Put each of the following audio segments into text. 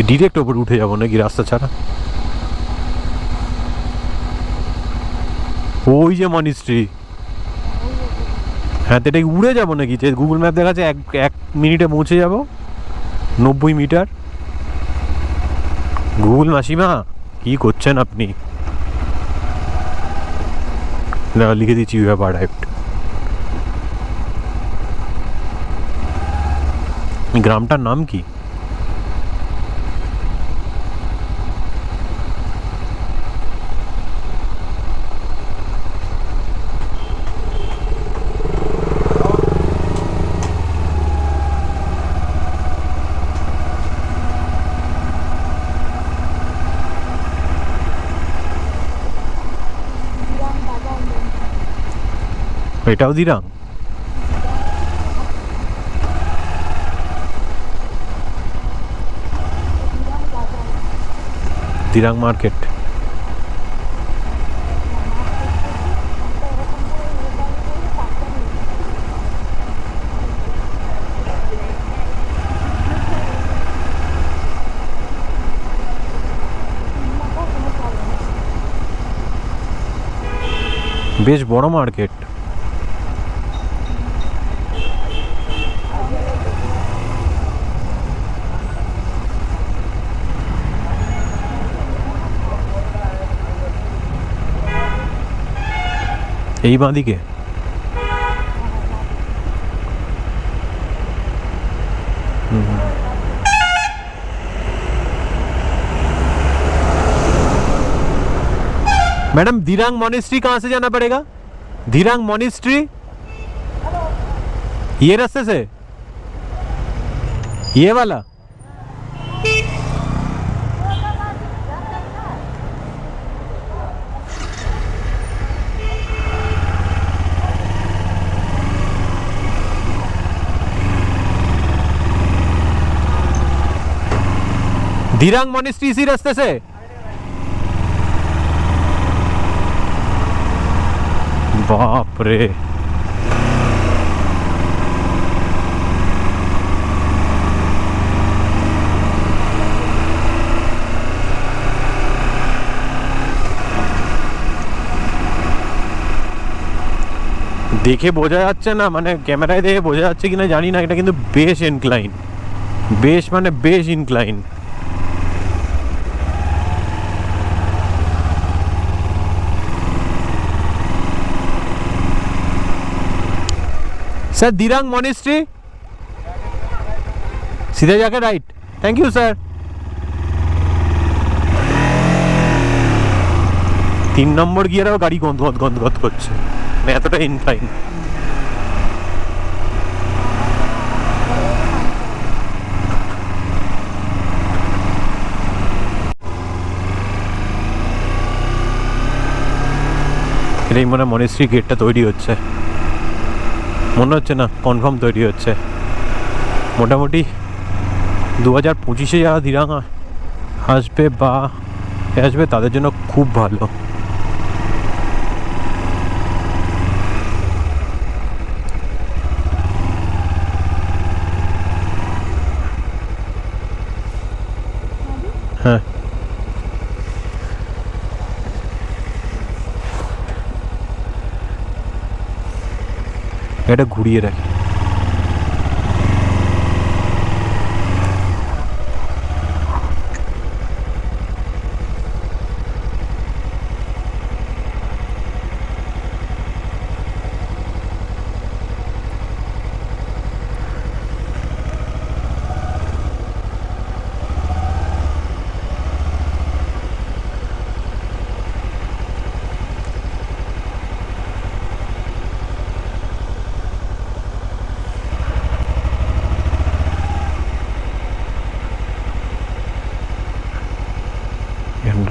Direct ওপরে উঠে যাবো নাকি রাস্তা ছাড়া? ওই যে মনিস্ট্রি। হ্যাঁ, তো এটা উড়ে যাবো নাকি? যে গুগল ম্যাপ দেখাচ্ছে 1 মিনিটে পৌঁছে যাবো, 90 মিটার। গুগল মাসিমা কি করছেন আপনি? না, লিখে দিচ্ছি ইউ হ্যাভ অ্যারাইভড। গ্রামটার নাম কি? এটাও দিরাং? দিরাং মার্কেট। বেশ বড় মার্কেট। এই বাঁদিকে? मैडम दिरांग मॉनेस्ट्री कहाँ से जाना पड़ेगा? दिरांग मॉनेस्ट्री ये रास्ते से? ये वाला? दिरांग मॉनेस्ट्री इसी रास्ते से? बाप रे, দেখে বোঝা যাচ্ছে না, মানে ক্যামেরায় দেখে বোঝা যাচ্ছে কিনা জানি না, এটা কিন্তু বেশ ইনক্লাইন, বেশ মানে বেশ ইনক্লাইন। सर दिरांग मॉनेस्ट्री सीधे जाके राइट। Thank you sir. 3 নম্বর গিয়ারেও গাড়ি গন্ধ গন্ধ গন্ধ গন্ধ করছে, মানে এতটা ইনক্লাইন। এটাই মনে হয় মনেস্ট্রি গেটটা তৈরি হচ্ছে, মনে হচ্ছে না, কনফার্ম তৈরি হচ্ছে। মোটামুটি 2025-এ যারা দিরাং আসবে বা আসবে তাদের জন্য খুব ভালো। হ্যাঁ, এটা ঘুরিয়ে রাখি।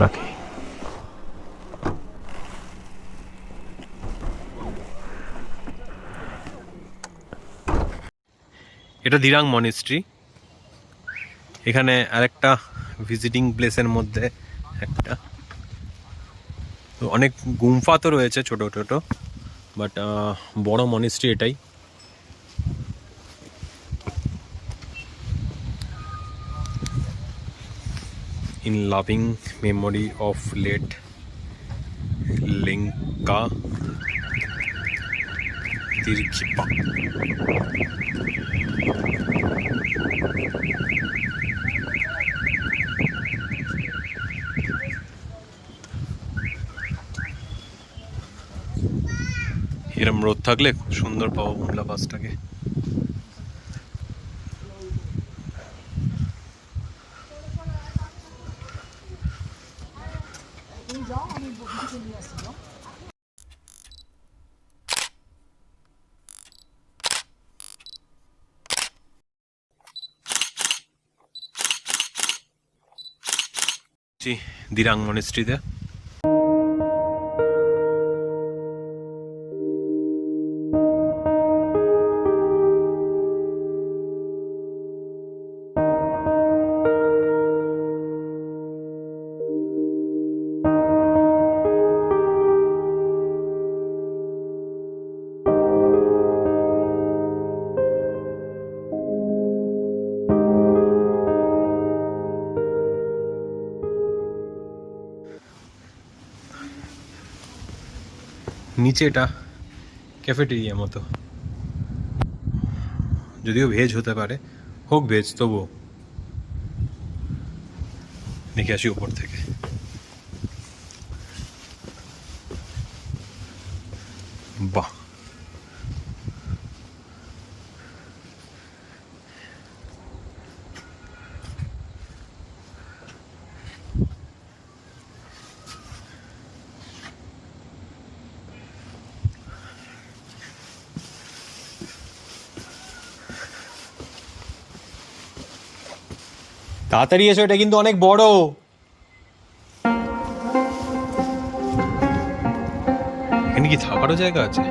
রাখি। এটা দিরাং মনেস্ট্রি। এখানে আরেকটা ভিজিটিং প্লেসের মধ্যে একটা, তো অনেক গুম্ফা তো রয়েছে ছোট ছোট, বাট বড় মনেস্ট্রি এটাই। in loving memory of late Lenka Tirkhipa. এরম রোদ থাকলে খুব সুন্দর পাবো মোংলা পাসটাকে। দিরাং মনেস্ট্রিতে নিচে এটা ক্যাফেটেরিয়া মতো, যদিও ভেজ হতে পারে, হোক ভেজ তবুও। দেখে আসি উপর থেকে। বাহ, তাড়াতাড়ি এসো, এটা কিন্তু অনেক বড়। এখানে কি থাকারও জায়গা আছে?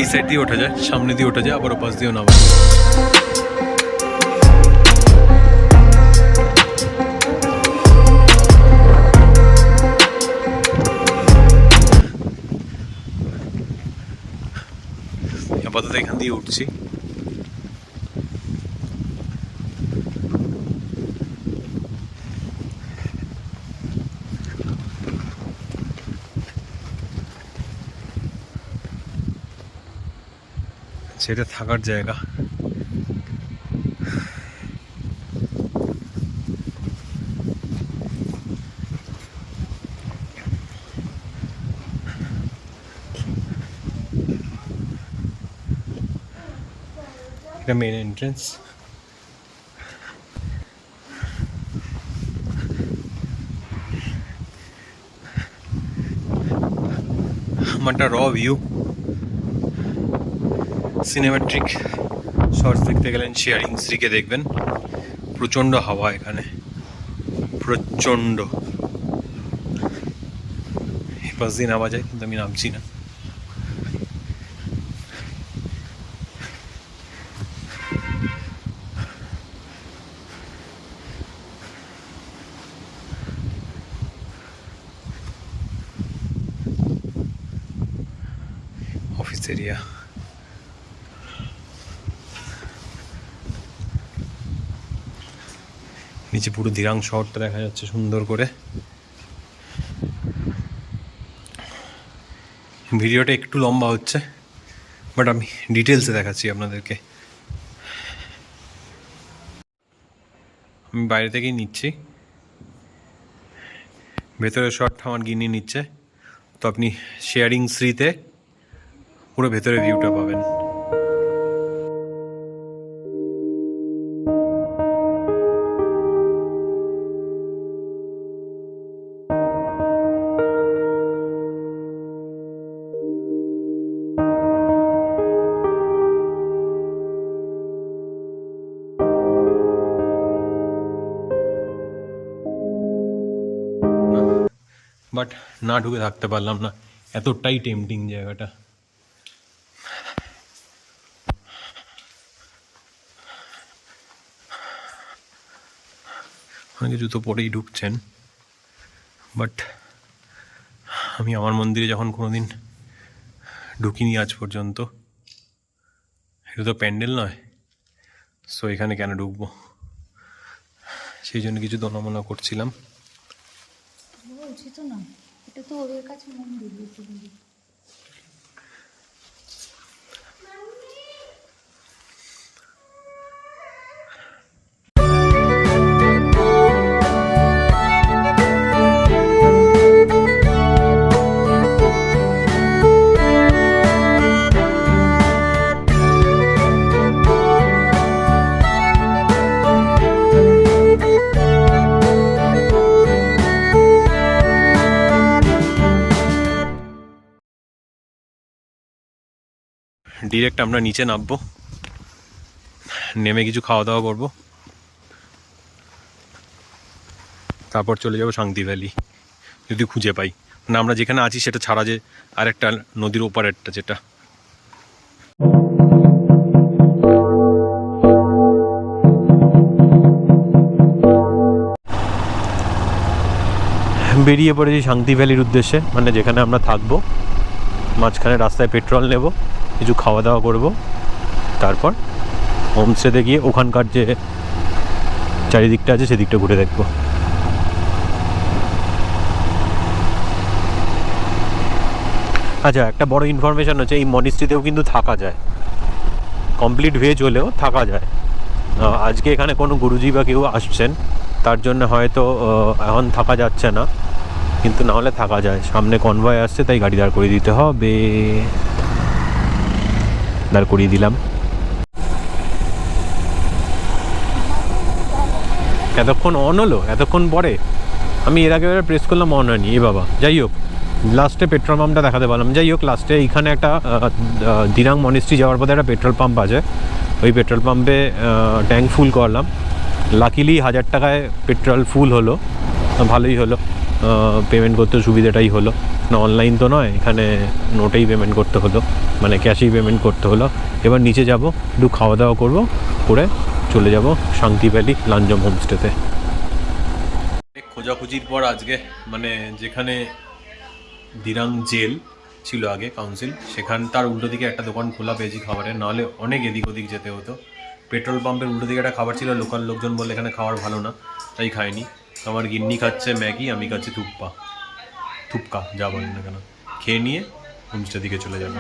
এই সাইড দিয়ে ওঠা যায়, সামনে দিয়ে ওঠা যায়, আবার ওপাশ দিয়েও নামা যায়। আপাতত এখান দিয়ে উঠছি। সেটা থাকার জায়গা। এটা মেন এন্ট্রেন্স। আমারটা র ভিউ। সিনেমেট্রিক শর্টস দেখতে গেলেন শেয়ারিং শ্রীকে দেখবেন। প্রচণ্ড হাওয়া এখানে, প্রচণ্ড। পাশ দিয়ে নামা যায়, কিন্তু আমি নামছি না। এরিয়া। নিচে পুরো দিরাং শহরটা দেখা যাচ্ছে সুন্দর করে। ভিডিওটা একটু লম্বা হচ্ছে, বাট আমি ডিটেলসে দেখাচ্ছি আপনাদেরকে। আমি বাইরে থেকেই নিচ্ছি, ভেতরের শটটা আমার গিনি নিচ্ছে, তো আপনি শেয়ারিং থ্রিতে পুরো ভেতরের ভিউটা পাবেন। বাট না ঢুকে থাকতে পারলাম না, এতটাই টেম্পটিং জায়গাটা। অনেকে জুতো পরেই ঢুকছেন, বাট আমি আমার মন্দিরে যখন কোনোদিন ঢুকিনি আজ পর্যন্ত। এটা তো প্যান্ডেল নয়, সো এখানে কেন ঢুকবো, সেই জন্য কিছু দোনামোনা করছিলাম। উচিত না, এটা তো ওদের কাছে মন্দির। ডিরেক্ট আমরা নিচে নামবো, নেমে কিছু খাওয়া দাওয়া করবো, তারপর চলে যাবো শান্তি ভ্যালি যদি খুঁজে পাই। মানে আমরা যেখানে আছি সেটা ছাড়া যে আরেকটা নদীর ওপারেরটা, যেটা বেরিয়ে পড়েছি শান্তি ভ্যালির উদ্দেশ্যে, মানে যেখানে আমরা থাকবো। মাঝখানে রাস্তায় পেট্রোল নেব, কিছু খাওয়া দাওয়া করব, তারপর হোমস্টেতে গিয়ে ওখানকার যে চারিদিকটা আছে সেদিকটা ঘুরে দেখব। আচ্ছা, একটা বড় ইনফরমেশান হচ্ছে এই মনিস্ট্রিতেও কিন্তু থাকা যায়, কমপ্লিট ভেজ হলেও থাকা যায়। আজকে এখানে কোনো গুরুজি বা কেউ আসছেন, তার জন্য হয়তো এখন থাকা যাচ্ছে না, কিন্তু নাহলে থাকা যায়। সামনে কনভয় আসছে, তাই গাড়ি দাঁড় করিয়ে দিতে হবে। দাঁড় করিয়ে দিলাম। এতক্ষণ অন হলো, এতক্ষণ পরে আমি এর আগে প্রেস করলাম, অন হয়নি। এ বাবা, যাই হোক, লাস্টে পেট্রোল পাম্পটা দেখাতে পারলাম। যাই হোক, লাস্টে এইখানে একটা দিরাং মনিস্ট্রি যাওয়ার পথে একটা পেট্রোল পাম্প আছে, ওই পেট্রোল পাম্পে ট্যাঙ্ক ফুল করলাম। লাকিলি 1000 টাকায় পেট্রোল ফুল হলো, ভালোই হলো। পেমেন্ট করতে সুবিধাটাই হলো, না অনলাইন তো নয়, এখানে নোটেই পেমেন্ট করতে হলো, মানে ক্যাশেই পেমেন্ট করতে হলো। এবার নিচে যাব, একটু খাওয়া দাওয়া করবো, করে চলে যাব শান্তি ভ্যালি লাঞ্জম হোমস্টেতে। খোঁজাখুঁজির পর আজকে মানে যেখানে দিরাং জেল ছিল আগে কাউন্সিল, সেখান তার উল্টো দিকে একটা দোকান খোলা পেয়েছি খাবারের, নাহলে অনেক এদিক ওদিক যেতে হতো। পেট্রোল পাম্পের উল্টো দিকে একটা খাবার ছিল, লোকাল লোকজন বললে এখানে খাবার ভালো না, তাই খাইনি। আমার গিন্নি খাচ্ছে ম্যাগি, আমি খাচ্ছি থুপকা যা বলেন না কেন। খেয়ে নিয়ে হোমস্টে দিকে চলে যাবো।